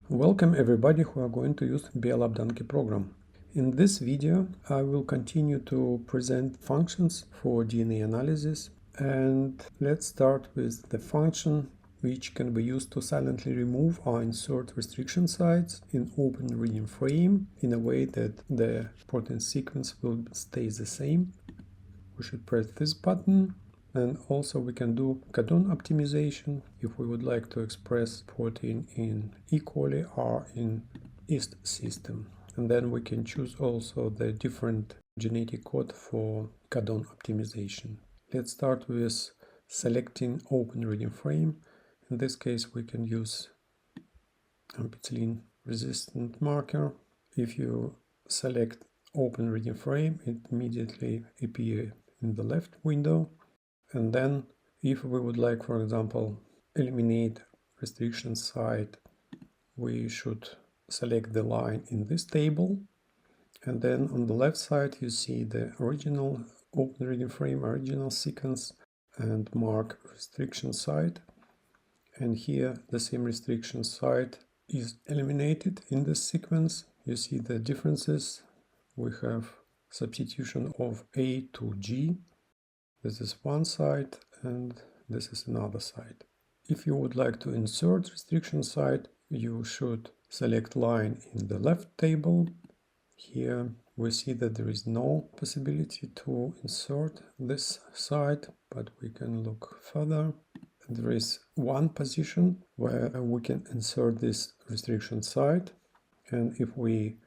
Welcome everybody who are going to use BioLabDonkey program. In this video I will continue to present functions for DNA analysis, and let's start with the function which can be used to silently remove or insert restriction sites in open reading frame in a way that the protein sequence will stay the same. We should press this button. And also we can do codon optimization if we would like to express protein in E. coli or in yeast system. And then we can choose also the different genetic code for codon optimization. Let's start with selecting open reading frame. In this case we can use ampicillin resistant marker. If you select open reading frame, it immediately appears in the left window. And then if we would like, for example, eliminate restriction site, we should select the line in this table. And then on the left side you see the original open reading frame, original sequence, and mark restriction site. And here the same restriction site is eliminated in this sequence. You see the differences. We have substitution of A to G. This is one side and this is another side. If you would like to insert restriction site, you should select line in the left table. Here we see that there is no possibility to insert this site, but we can look further. There is one position where we can insert this restriction site, and if we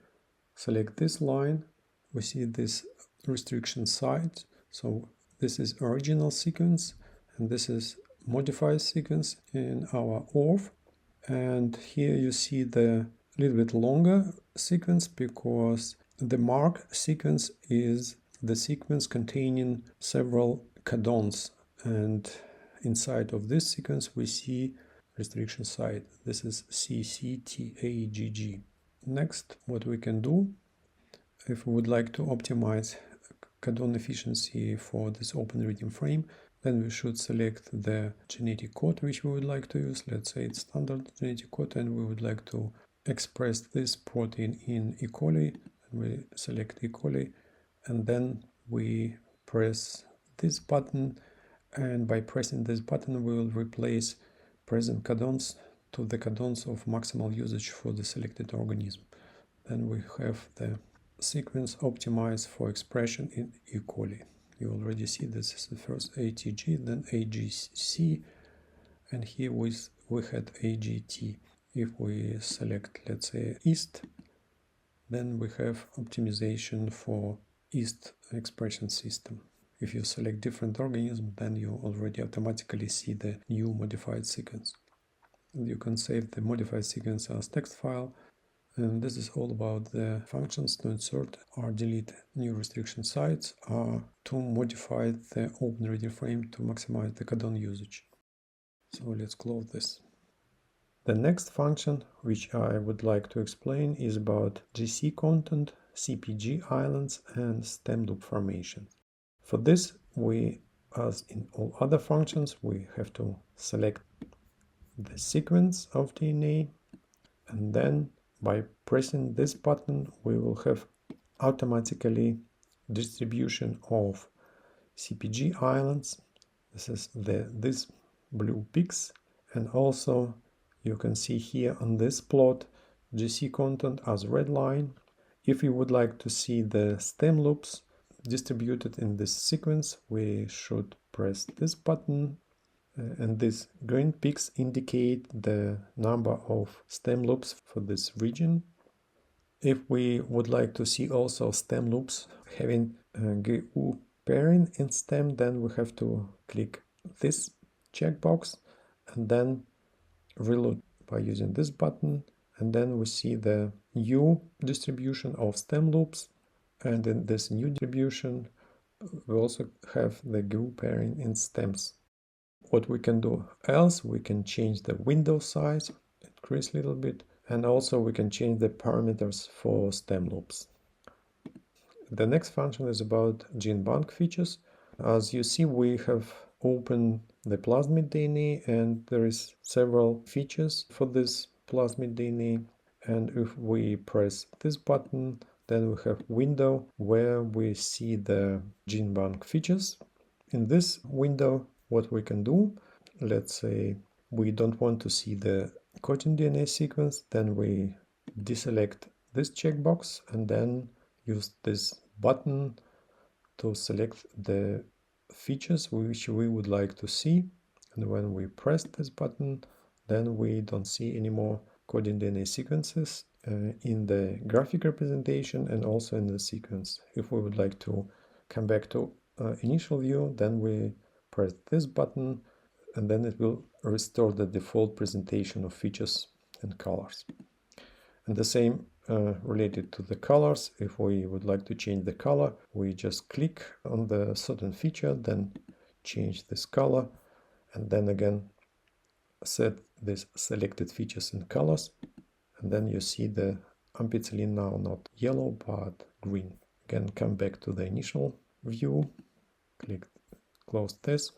select this line, we see this restriction site. So this is original sequence and this is modified sequence in our ORF. And here you see the little bit longer sequence because the mark sequence is the sequence containing several codons, and inside of this sequence we see restriction site. This is CCTAGG. Next, what we can do, if we would like to optimize codon efficiency for this open reading frame, then we should select the genetic code which we would like to use. Let's say it's standard genetic code and we would like to express this protein in E. coli. And we select E. coli and then we press this button, and by pressing this button we will replace present codons to the codons of maximal usage for the selected organism. Then we have the sequence optimized for expression in E. coli. You already see this is the first ATG, then AGC, and here we had AGT. If we select, let's say, yeast, then we have optimization for yeast expression system. If you select different organism, then you already automatically see the new modified sequence. And you can save the modified sequence as text file. And this is all about the functions to insert or delete new restriction sites or to modify the open reading frame to maximize the codon usage. So let's close this. The next function which I would like to explain is about GC content, CpG islands, and stem loop formation. For this, we, as in all other functions, we have to select the sequence of DNA, and then by pressing this button we will have automatically distribution of CpG islands. This is this blue peaks, and also you can see here on this plot GC content as red line. If you would like to see the stem loops distributed in this sequence, we should press this button, and these green peaks indicate the number of stem loops for this region. If we would like to see also stem loops having GU pairing in stem, then we have to click this checkbox and then reload by using this button, and then we see the new distribution of stem loops, and in this new distribution we also have the GU pairing in stems. What we can do else, we can change the window size, increase a little bit, and also we can change the parameters for stem loops. The next function is about GenBank features. As you see, we have opened the plasmid DNA and there is several features for this. plasmid DNA. And if we press this button, then we have a window where we see the GenBank features. In this window, what we can do, let's say we don't want to see the codon DNA sequence, then we deselect this checkbox and then use this button to select the features which we would like to see. And when we press this button, then we don't see any more codon DNA sequences in the graphic representation and also in the sequence. If we would like to come back to initial view, then we press this button and then it will restore the default presentation of features and colors. And the same related to the colors. If we would like to change the color, we just click on the certain feature, then change this color, and then again set these selected features and colors, and then you see the ampicillin now not yellow but green. Again, come back to the initial view, click close this.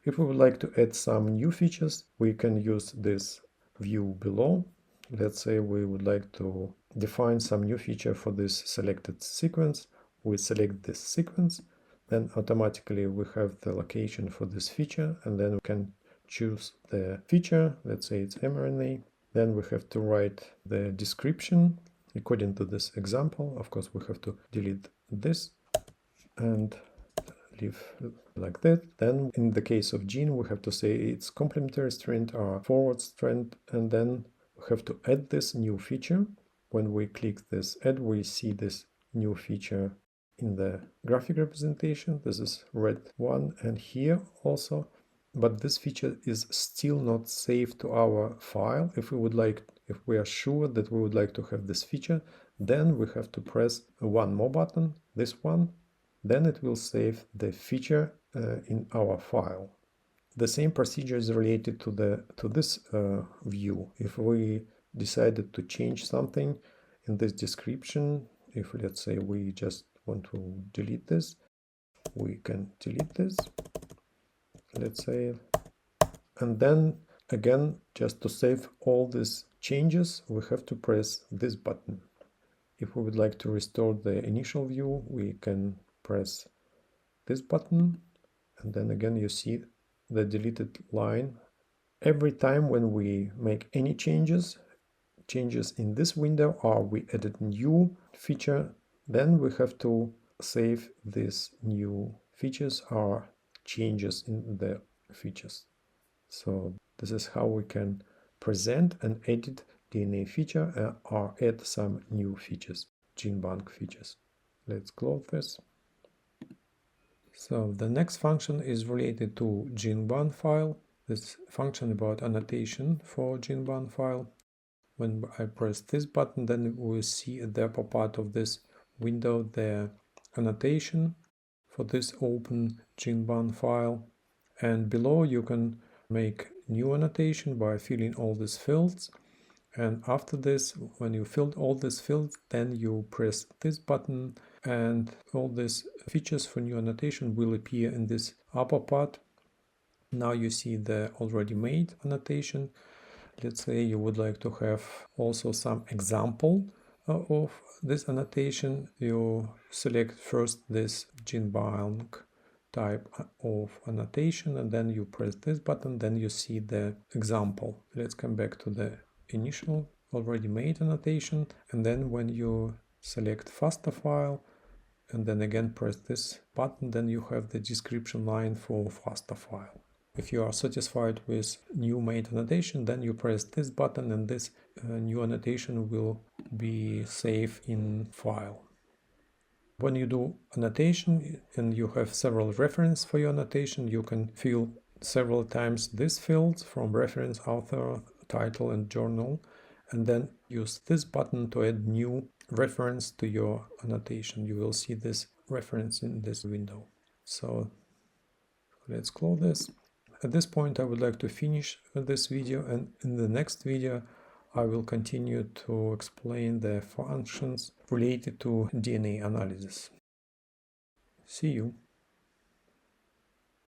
If we would like to add some new features, we can use this view below. Let's say we would like to define some new feature for this selected sequence. We select this sequence, then automatically we have the location for this feature, and then we can choose the feature. Let's say it's mRNA. Then we have to write the description according to this example. Of course, we have to delete this and leave like that. Then in the case of gene, we have to say it's complementary strand or forward strand, and then we have to add this new feature. When we click this add, we see this new feature in the graphic representation. This is red one, and here also, but this feature is still not saved to our file. If we are sure that we would like to have this feature, then we have to press one more button, this one, then it will save the feature in our file. The same procedure is related to this view. If we decided to change something in this description, if let's say we just want to delete this, we can delete this, let's say, and then again, just to save all these changes, we have to press this button. If we would like to restore the initial view, we can press this button, and then again you see the deleted line. Every time when we make any changes in this window, or we added new feature, then we have to save these new features or changes in the features. So this is how we can present and edit DNA feature or add some new features, GenBank features. Let's close this. So the next function is related to GenBank file. This function about annotation for GenBank file. When I press this button, then we see at the upper part of this window the annotation for this open GenBank file. And below you can make new annotation by filling all these fields. And after this, when you filled all these fields, then you press this button and all these features for new annotation will appear in this upper part. Now you see the already made annotation. Let's say you would like to have also some example of this annotation. You select first this GenBank type of annotation, and then you press this button, then you see the example. Let's come back to the initial already made annotation, and then when you select Fasta file and then again press this button, then you have the description line for Fasta file. If you are satisfied with new made annotation, then you press this button and this new annotation will be saved in file. When you do annotation and you have several references for your annotation, you can fill several times this field from reference, author, title and journal, and then use this button to add new reference to your annotation. You will see this reference in this window. So let's close this. At this point I would like to finish this video, and in the next video I will continue to explain the functions related to DNA analysis. See you!